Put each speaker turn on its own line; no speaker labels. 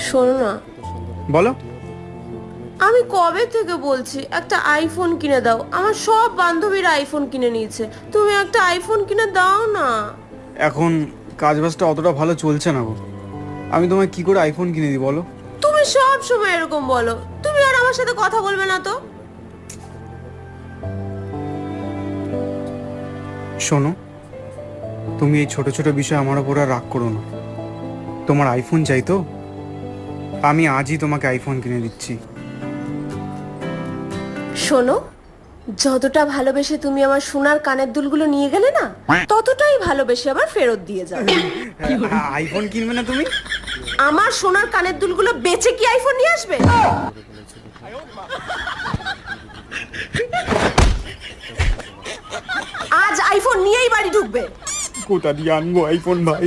শোনো না,
বলো।
আমি কবে থেকে বলছি একটা আইফোন কিনে দাও। আমার সব বান্ধবীরা আইফোন কিনে নিয়েছে, তুমি একটা আইফোন কিনে দাও না।
এখন কাজবাজটা অতটা ভালো চলছে না গো, আমি তোমায় কি করে আইফোন কিনে দিই বলো?
তুমি সব সময় এরকম বলো। তুমি আর আমার সাথে কথা বলবে না তো?
শোনো, তুমি এই ছোট ছোট বিষয়ে আমার ওপর আর রাগ করো না। তোমার আইফোন চাই তো, আমি আজই তোমাকে আইফোন কিনে দিচ্ছি।
শোনো, যতটা ভালোবেসে তুমি আমার সোনার কানের দুলগুলো নিয়ে গেলে না, ততটাই ভালোবেসে আবার ফেরত দিয়ে যাবে।
আইফোন কিনবে না তুমি?
আমার সোনার কানের দুলগুলো বেচে কি আইফোন নিয়ে আসবে? আজ আইফোন নিয়েই বাড়ি ঢুকবে।
কোথা দিয়ে আনবো আইফোন ভাই?